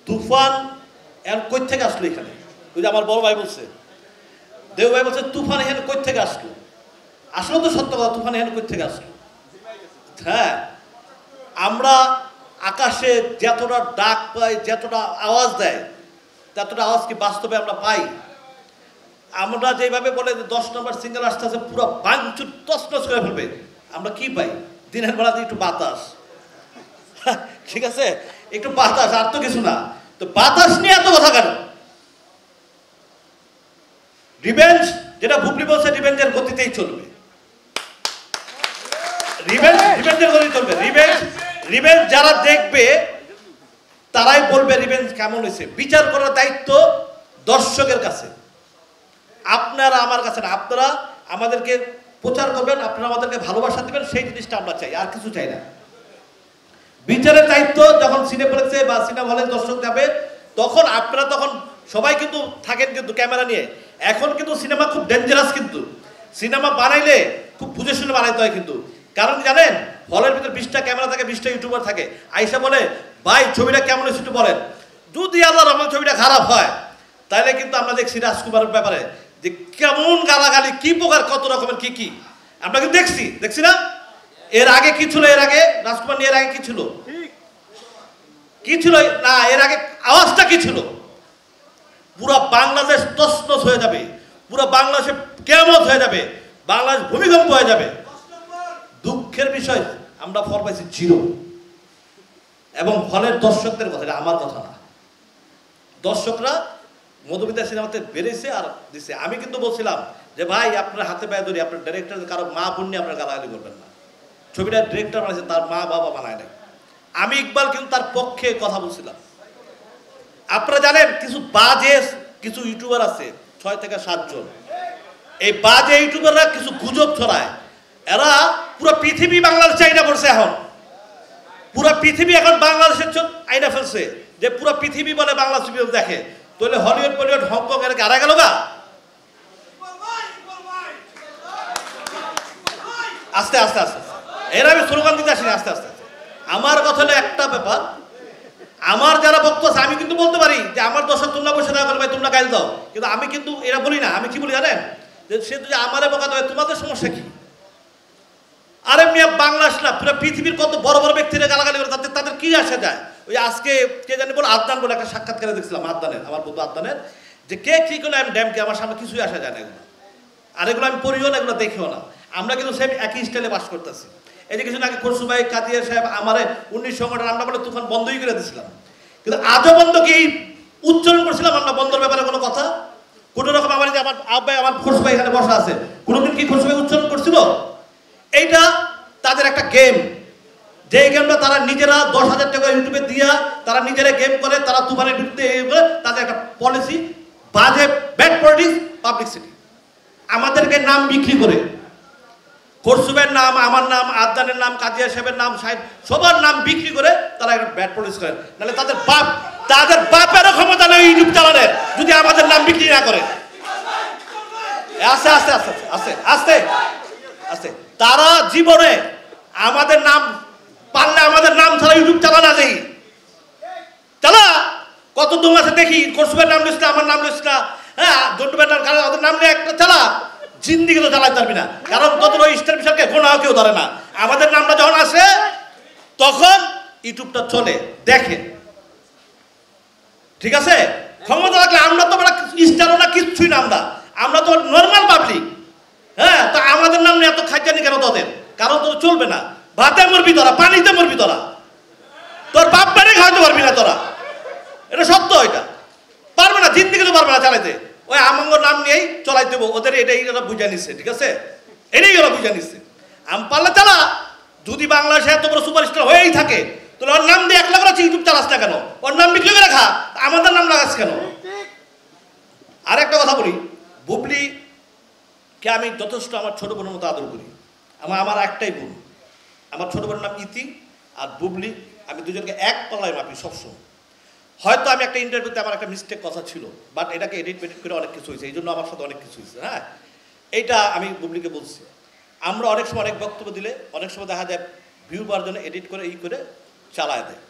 তুফান এখন কই থেকে আসলো এখানে? ওই যে আমার বড় ভাই বলছে, দেও ভাই বলছে তুফান এখানে কই থেকে আসলো? আসলে তো সত্য কথা, তুফান এখানে কই থেকে আসলো? হ্যাঁ, আমরা আকাশে যতটা ডাক পাই, যতটা আওয়াজ দেয়, ততটা আওয়াজ কি বাস্তবে আমরা পাই? আমরা যেভাবে বলে যে 10 নম্বর সিঙ্গেল আসতে আছে পুরো ভাঙচুর তছনছ করে ফেলবে, আমরা কি পাই? দিনের বেলাতে একটু বাতাস, ঠিক আছে, একটু বাতাস, আর তো কিছু না। তো বাতাস নিয়ে এত কথা কেন? রিভেঞ্জ, যেটা বুবলি বলছে, রিভেঞ্জের গতিতেই চলবে। রিভেঞ্জের গতি চলবে। রিভেঞ্জ যারা দেখবে তারাই বলবে রিভেঞ্জ কেমন হয়েছে। বিচার করার দায়িত্ব দর্শকের কাছে, আপনারা আমার কাছে না। আপনারা আমাদেরকে প্রচার করবেন, আপনারা আমাদেরকে ভালোবাসা দেবেন, সেই জিনিসটা আমরা চাই, আর কিছু চাই না। বিচারের দায়িত্ব যখন সিনেপ্লেক্সে বা সিনেমা হলে দর্শক যাবে, তখন আপনারা তখন সবাই কিন্তু থাকেন কিন্তু ক্যামেরা নিয়ে। এখন কিন্তু সিনেমা খুব ডেঞ্জারাস, কিন্তু সিনেমা বানাইলে খুব বুঝে শুনে বানাইতে হয় কিন্তু। কারণ জানেন, হলের ভিতরে 20টা ক্যামেরা থাকে, 20টা ইউটিউবার থাকে। আইসা বলে ভাই ছবিটা কেমন হয়েছে একটু বলেন। যদি আল্লাহর রহমতে ছবিটা খারাপ হয়, তাহলে কিন্তু আমরা দেখছি রাজকুমারের ব্যাপারে যে কেমন গালাগালি, কি প্রকার, কত রকমের কি আমরা কিন্তু দেখছি না? এর আগে কি ছিল? এর আগে রাজকুমার নিয়ে এর আগে কি ছিল? কি ছিল না? এর আগে আওয়াজটা কি ছিল? পুরো বাংলাদেশ তছনছ হয়ে যাবে, পুরো বাংলাদেশে কিয়ামত হয়ে যাবে, বাংলাদেশ ভূমিকম্প হয়ে যাবে। দুঃখের বিষয়, আমরা ফল পাইছি 0। এবং হলের দর্শকদের কথা, এটা আমার কথা না। দর্শকরা মধুমিতা সিনেমাতে বেড়েছে আর দিছে। আমি কিন্তু বলছিলাম যে ভাই আপনার হাতে পায়ে ধরি, আপনার ডাইরেক্টর কারো মা বোন নিয়ে আপনার গালাগালি করবেন না। ছবিটা ডিরেক্টর বানাইছে, তার মা বাবা বানায় নাই। আমি ইকবাল কিন্তু তার পক্ষে কথা বলছিলাম। আপনারা জানেন কিছু বাজে কিছু ইউটিউবার আছে, 6 থেকে 7 জন। এই বাজে ইউটিউবাররা কিছু গুজব ছড়ায়। এরা পুরো পৃথিবী বাংলাদেশ আইনা পড়ছে। এখন পুরো পৃথিবী এখন বাংলাদেশের আইনা ফেলছে, যে পুরো পৃথিবী বলে বাংলা ছবি দেখে। তাহলে হলিউড বলিউড হংকং এর আড়া গেল গা। আস্তে আস্তে আস্তে এর আমি স্লোগান দিতে আসিনি, আস্তে আস্তে। আমার কথা হলো একটা ব্যাপার, আমার যারা বক্তব্য আছে, আমি কিন্তু বলতে পারি যে আমার দর্শক তোমরা বসে না ভাই তোমরা গাইল দাও, কিন্তু আমি কিন্তু এরা বলি না। আমি কি বলি জানেন? যে সে যদি আমারে বকা দেয়, তোমাদের সমস্যা কি? আরে মিয়া, বাংলাদেশ না, পুরো পৃথিবীর কত বড় বড় ব্যক্তিরা গালাগালি করে, তাদের কি আসা যায়? ওই আজকে কে জানি বলে আদনান বলে একটা সাক্ষাৎকারে দেখছিলাম, আদনানের, আমার বন্ধু আদনানের, যে কে কি করলে আমি ড্যাম কে, আমার সামনে কিছুই আসা যায় না এগুলো। আর এগুলো আমি পড়িও না, এগুলো দেখিও না। আমরা কিন্তু সেম একই স্টাইলে বাস করতেছি। এই যে কিছুদিন আগে খরসু ভাই কাদিয়া সাহেব আমারে 19 সংগঠন আমরা বলে তুফান বন্ধই করে দিয়েছিলাম, কিন্তু আজও বন্ধ কি উচ্চারণ করছিলাম আমরা বন্ধের ব্যাপারে কোনো কথা? কোনো রকম আমার যে আমার আব্বাই, আমার খরসু ভাই এখানে বসা আছে, কোনোদিন কি খরসু ভাই উচ্চারণ করছিল? এইটা তাদের একটা গেম, যে গেমটা তারা নিজেরা 10,000 টাকা ইউটিউবে দিয়া তারা নিজেরা গেম করে, তারা তুফানের বিরুদ্ধে তাদের একটা পলিসি, বাজে ব্যাড পলিটিক্স, পাবলিসিটি। আমাদেরকে নাম বিক্রি করে, খরসুবের নাম, আমার নাম, আদনানের নাম, কাদিয়া সাহেবের নাম, সাহেব সবার নাম বিক্রি করে তারা একটা ব্যাড পলিটিক্স করে। নাহলে তাদের বাপেরও ক্ষমতা নেই ইউটিউব চালানোর, যদি আমাদের নাম বিক্রি না করে। আস্তে আস্তে আস্তে আস্তে আস্তে আস্তে তারা জীবনে আমাদের নাম পারলে আমাদের নাম ছাড়া ইউটিউব চালা না যাই চালা। কত দম আছে দেখি, খরসুবের নাম লিস না, আমার নাম লিস না, হ্যাঁ জন্টুবের নাম, ওদের নাম নিয়ে একটা চালা, জিন্দিগি তো চালাতে পারবি না। কারণ তোদের ওই স্টার বিশালকে গোনাও কেউ ধরে না। আমাদের নামটা যখন আসে তখন ইউটিউবটা চলে, দেখে, ঠিক আছে? ক্ষমতা রাখলে আমরা তো স্টারও না, কিচ্ছুই না, আমরা তো নর্মাল পাবলিক। হ্যাঁ, তো আমাদের নাম নিয়ে এত খাইজানি কেন তোদের? কারণ তোর চলবে না। ভাতে মরবি তোরা, পানিতে মরবি তোরা, তোর বাপ বাড়ি খাওয়াতে পারবি না তোরা। এটা সত্য, এটা পারবে না, জিন্দিগি তো পারবে না চালাইতে। ওই আমাঙ্গর নাম নিয়েই চলাই দেবো ওদের, এটাই ওরা বুঝে নিচ্ছে, ঠিক আছে? এটাই ওরা বুঝে নিচ্ছে। পারলে চালা। যদি বাংলাদেশে এত বড় সুপারস্টার হয়েই থাকে, তাহলে ওর নাম দিয়ে 1 লাখ আছে, ইউটিউব চালাস না কেন? ওর নাম বিক্রি করে খা, আমাদের নাম লাগাস কেন? আর একটা কথা বলি, বুবলিকে আমি যথেষ্ট আমার ছোট বোনের মতো আদর করি। আমার একটাই বোন, আমার ছোট বোনের নাম ইতি, আর বুবলি। আমি দুজনকে এক পাল্লায় মাপি সবসময়। হয়তো আমি একটা ইন্টারভিউতে আমার একটা মিস্টেক কথা ছিল, বাট এটাকে এডিট করে অনেক কিছু হয়েছে, এই জন্য আমার সাথে অনেক কিছু হয়েছে। হ্যাঁ, এইটা আমি বুবলিকে বলছি। আমরা অনেক সময় অনেক বক্তব্য দিলে অনেক সময় দেখা যায় ভিউ পাওয়ার জন্য এডিট করে করে চালায় দেয়।